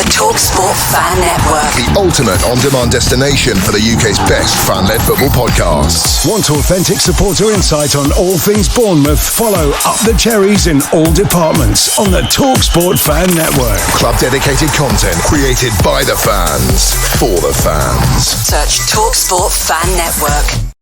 The Talksport Fan Network. The ultimate on-demand destination for the UK's best fan-led football podcasts. Want authentic supporter insight on all things Bournemouth? Follow Up the Cherries in all departments on the Talksport Fan Network. Club-dedicated content created by the fans, for the fans. Search Talksport Fan Network.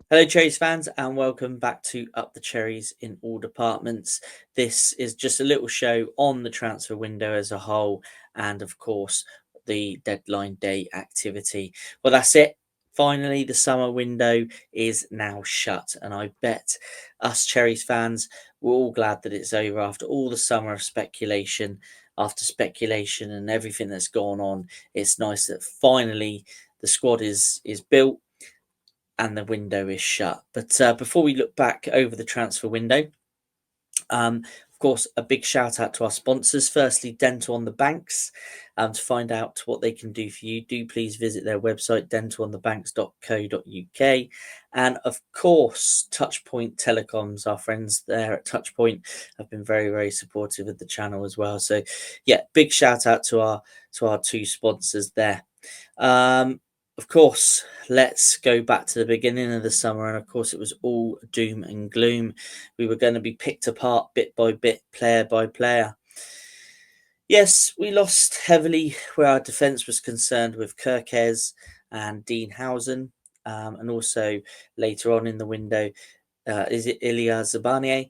Hello Cherries fans and welcome back to Up the Cherries in all departments. This is just a little show on the transfer window as a whole and of course the deadline day activity. Well, that's it. Finally, the summer window is now shut and I bet us Cherries fans we're all glad that it's over after all the summer of speculation. After speculation and everything that's gone on, it's nice that finally the squad is built and the window is shut. But before we look back over the transfer window, of course, a big shout out to our sponsors. Firstly, Dental on the Banks. To find out what they can do for you, do please visit their website, dentalonthebanks.co.uk. And of course, Touchpoint Telecoms, our friends there at Touchpoint have been very, very supportive of the channel as well. So yeah, big shout out to our two sponsors there. Of course, let's go back to the beginning of the summer. And of course, it was all doom and gloom. We were going to be picked apart bit by bit, player by player. Yes, we lost heavily where our defence was concerned with Cherries and Dean Housen. And also later on in the window, is it Ilya Zabanier?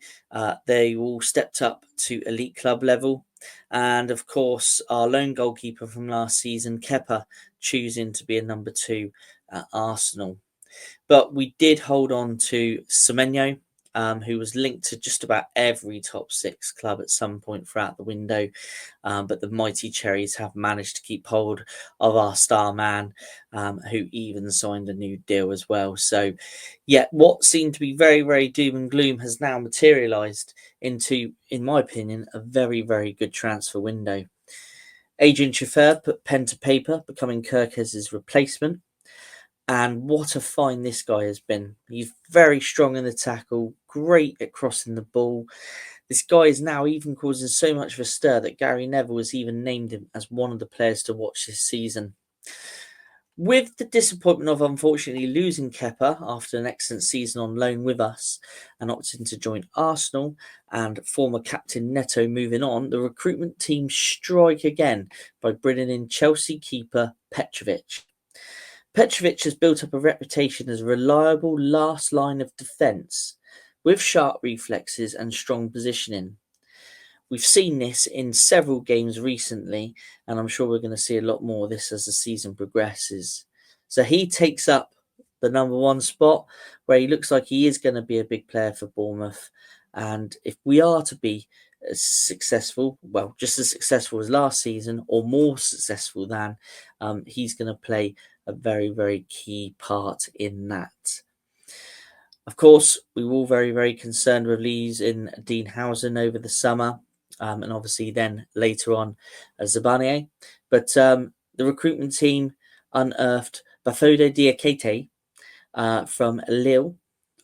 They all stepped up to elite club level. And of course, our lone goalkeeper from last season, Kepa, choosing to be a number 2 at Arsenal. But we did hold on to Semenyo, who was linked to just about every top 6 club at some point throughout the window. But the mighty Cherries have managed to keep hold of our star man, who even signed a new deal as well. So, yeah, what seemed to be very, very doom and gloom has now materialised into, in my opinion, a very, very good transfer window. Adrian Chauffeur put pen to paper, becoming Cherries' replacement. And what a find this guy has been. He's very strong in the tackle, great at crossing the ball. This guy is now even causing so much of a stir that Gary Neville has even named him as one of the players to watch this season. With the disappointment of unfortunately losing Kepa after an excellent season on loan with us and opting to join Arsenal and former captain Neto moving on, the recruitment team strike again by bringing in Chelsea keeper Petrovic. Petrovic has built up a reputation as a reliable last line of defence with sharp reflexes and strong positioning. We've seen this in several games recently, and I'm sure we're going to see a lot more of this as the season progresses. So he takes up the number 1 spot, where he looks like he is going to be a big player for Bournemouth. And if we are to be successful, well, just as successful as last season or more successful than, he's going to play a very, very key part in that. Of course, we were all very, very concerned with losing Dean Housen over the summer. And obviously then later on Zabanier. But the recruitment team unearthed Bafode Diakite from Lille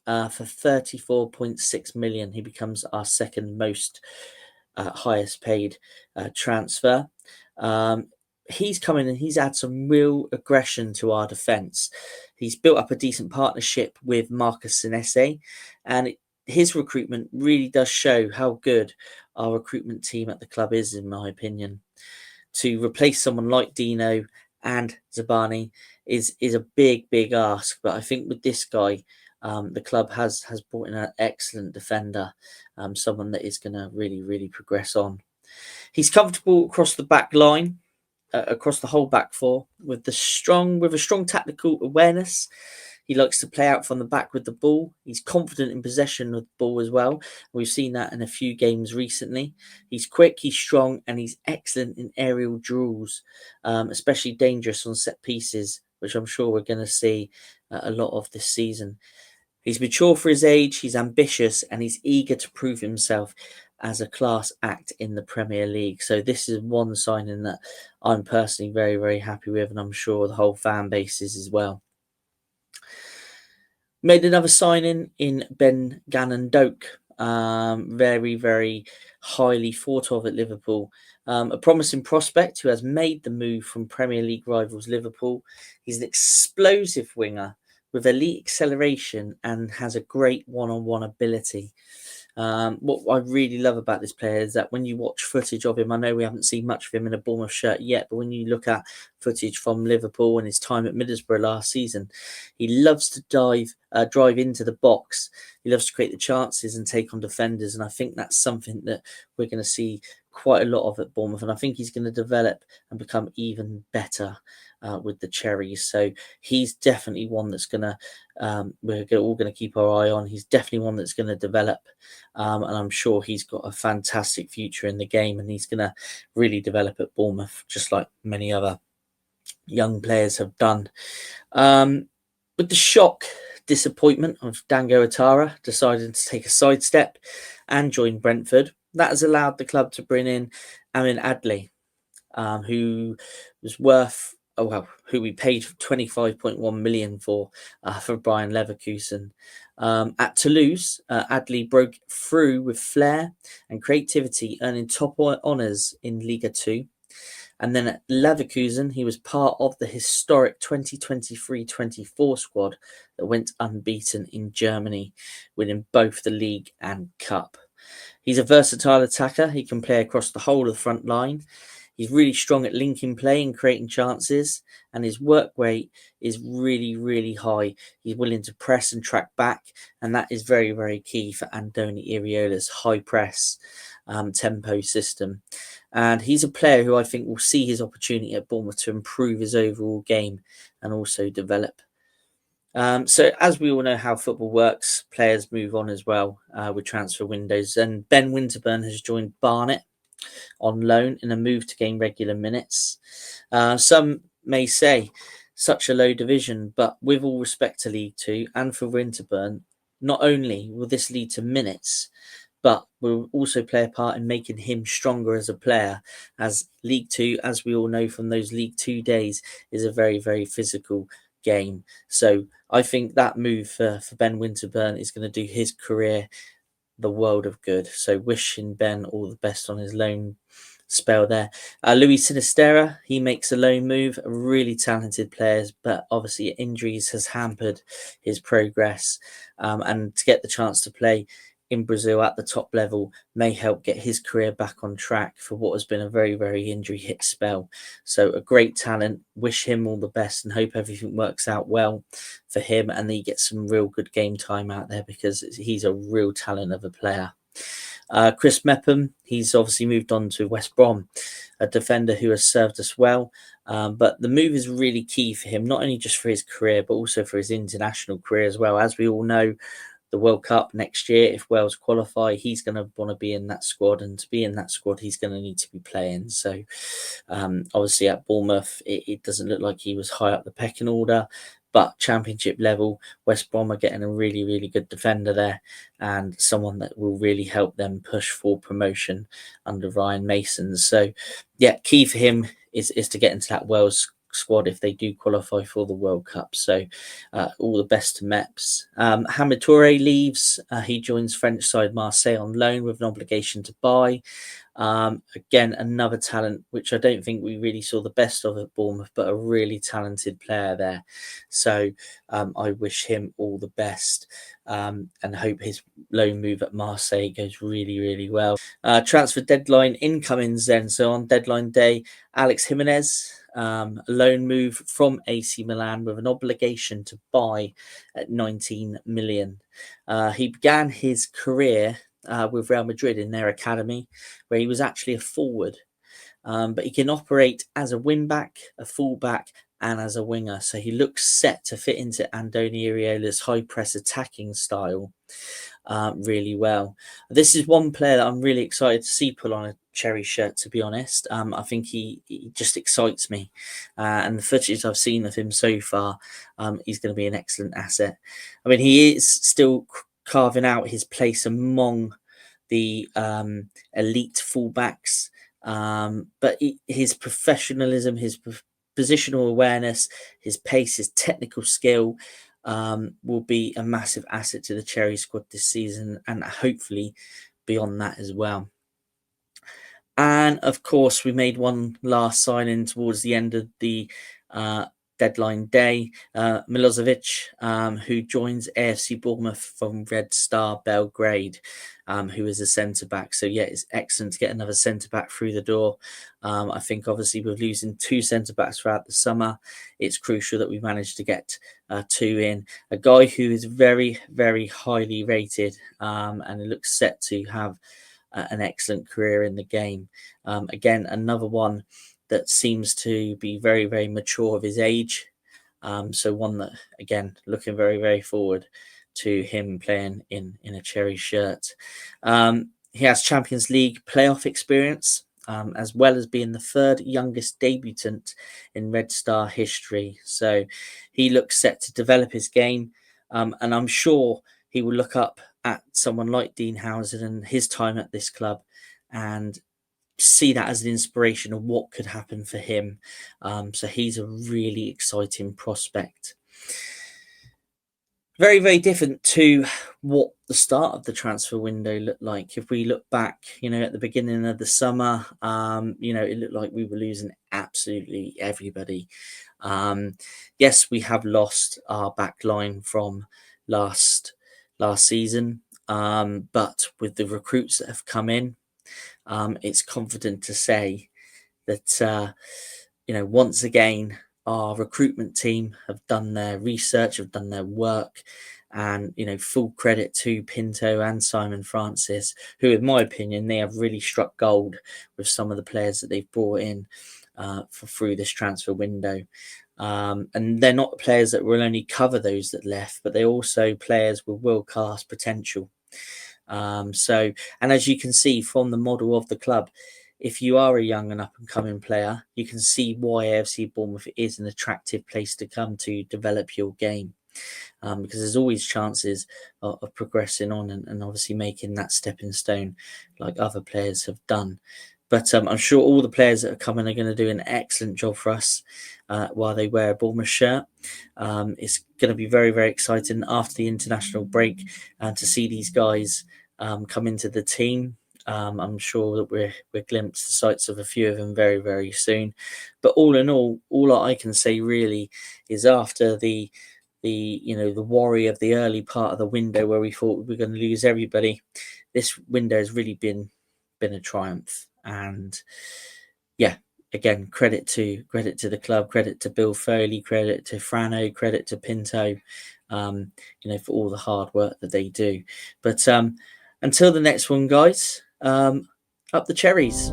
for 34.6 million. He becomes our second most highest paid transfer. He's come in and he's had some real aggression to our defence. He's built up a decent partnership with Marcus Senesi, and his recruitment really does show how good our recruitment team at the club is, in my opinion. To replace someone like Dino and Zabani is a big, big ask. But I think with this guy, the club has brought in an excellent defender, someone that is going to really, really progress on. He's comfortable across the back line, across the whole back four, with a strong tactical awareness. He likes to play out from the back with the ball. He's confident in possession of the ball as well. We've seen that in a few games recently. He's quick, he's strong, and he's excellent in aerial duels, especially dangerous on set pieces, which I'm sure we're going to see a lot of this season. He's mature for his age, he's ambitious, and he's eager to prove himself as a class act in the Premier League. So this is one signing that I'm personally very, very happy with, and I'm sure the whole fan base is as well. Made another signing in Ben Gannon-Doak. Very, very highly thought of at Liverpool. A promising prospect who has made the move from Premier League rivals Liverpool. He's an explosive winger with elite acceleration and has a great one-on-one ability. What I really love about this player is that when you watch footage of him, I know we haven't seen much of him in a Bournemouth shirt yet, but when you look at footage from Liverpool and his time at Middlesbrough last season, he loves to drive into the box. He loves to create the chances and take on defenders, and I think that's something that we're going to see quite a lot of at Bournemouth, and I think he's going to develop and become even better with the Cherries. So he's definitely one that's going to we're all going to keep our eye on. He's definitely one that's going to develop, and I'm sure he's got a fantastic future in the game, and he's going to really develop at Bournemouth, just like many other young players have done. With the shock disappointment of Dango Atara deciding to take a sidestep and join Brentford, that has allowed the club to bring in Amin Adli, who was worth, who we paid 25.1 million for Brian Leverkusen. At Toulouse, Adli broke through with flair and creativity, earning top honours in Liga 2. And then at Leverkusen, he was part of the historic 2023-24 squad that went unbeaten in Germany, winning both the league and cup. He's a versatile attacker. He can play across the whole of the front line. He's really strong at linking play and creating chances, and his work rate is really, really high. He's willing to press and track back, and that is very, very key for Andoni Iraola's high press tempo system. And he's a player who I think will see his opportunity at Bournemouth to improve his overall game and also develop. So as we all know how football works, players move on as well with transfer windows. And Ben Winterburn has joined Barnet on loan in a move to gain regular minutes. Some may say such a low division, but with all respect to League Two and for Winterburn, not only will this lead to minutes, but will also play a part in making him stronger as a player, as League Two, as we all know from those League Two days, is a very, very physical game. So I think that move for Ben Winterburn is going to do his career the world of good. So wishing Ben all the best on his loan spell there. Luis Sinistera, he makes a loan move. A really talented players, but obviously injuries has hampered his progress. And to get the chance to play in Brazil at the top level may help get his career back on track for what has been a very, very injury hit spell. So a great talent. Wish him all the best and hope everything works out well for him and he gets some real good game time out there because he's a real talent of a player. Chris Mepham, he's obviously moved on to West Brom, a defender who has served us well. But the move is really key for him, not only just for his career, but also for his international career as well. As we all know, the World Cup next year, if Wales qualify, he's going to want to be in that squad, and to be in that squad, he's going to need to be playing. So obviously at Bournemouth, it doesn't look like he was high up the pecking order, but Championship level, West Brom are getting a really, really good defender there and someone that will really help them push for promotion under Ryan Mason. So yeah, key for him is to get into that Wales squad if they do qualify for the World Cup. So all the best to Meps. Hamid Toure leaves. He joins French side Marseille on loan with an obligation to buy. Again, another talent which I don't think we really saw the best of at Bournemouth, but a really talented player there. So I wish him all the best and hope his loan move at Marseille goes really, really well. Transfer deadline incomings then. So on deadline day, Alex Jimenez, a loan move from AC Milan with an obligation to buy at 19 million. He began his career with Real Madrid in their academy, where he was actually a forward. But he can operate as a wing-back, a full-back, and as a winger. So he looks set to fit into Andoni Iraola's high-press attacking style really well. This is one player that I'm really excited to see pull on a Cherry shirt, to be honest. I think he just excites me. And the footage I've seen of him so far, he's going to be an excellent asset. I mean, he is still carving out his place among the elite fullbacks, but his professionalism, his positional awareness, his pace, his technical skill will be a massive asset to the Cherry squad this season, and hopefully beyond that as well. And of course, we made one last signing towards the end of the deadline day, Milosevic, who joins AFC Bournemouth from Red Star Belgrade, who is a centre-back. So yeah, it's excellent to get another centre-back through the door. I think obviously with losing 2 centre-backs throughout the summer, it's crucial that we managed to get 2 in. A guy who is very, very highly rated, and it looks set to have an excellent career in the game. Again, another one that seems to be very, very mature of his age. So one that, again, looking very, very forward to him playing in a Cherry shirt. He has Champions League playoff experience, as well as being the 3rd youngest debutant in Red Star history. So he looks set to develop his game, and I'm sure he will look up at someone like Dean Howson and his time at this club and see that as an inspiration of what could happen for him. So he's a really exciting prospect. Very, very different to what the start of the transfer window looked like. If we look back, at the beginning of the summer, it looked like we were losing absolutely everybody. Yes, we have lost our back line from last season, but with the recruits that have come in, it's confident to say that once again our recruitment team have done their research, have done their work, and full credit to Pinto and Simon Francis, who in my opinion they have really struck gold with some of the players that they've brought in through this transfer window. And they're not players that will only cover those that left, but they're also players with world-class potential. And as you can see from the model of the club, if you are a young and up-and-coming player, you can see why AFC Bournemouth is an attractive place to come to develop your game, because there's always chances of progressing on and obviously making that stepping stone like other players have done. But I'm sure all the players that are coming are going to do an excellent job for us while they wear a Bournemouth shirt. It's going to be very, very exciting after the international break to see these guys come into the team. I'm sure that we'll glimpse the sights of a few of them very, very soon. But all in all I can say really is after the worry of the early part of the window where we thought we were going to lose everybody, this window has really been a triumph. And yeah, again, credit to the club, credit to Bill Foley, credit to Frano, credit to Pinto, for all the hard work that they do. But until the next one, guys, up the Cherries.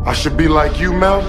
I should be like you, Mel.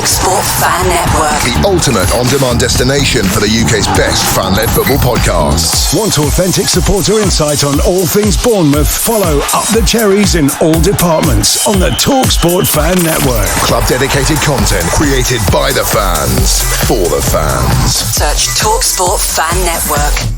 Talksport Fan Network. The ultimate on-demand destination for the UK's best fan-led football podcasts. Want authentic supporter insight on all things Bournemouth? Follow Up the Cherries in all departments on the Talksport Fan Network. Club-dedicated content created by the fans, for the fans. Search Talksport Fan Network.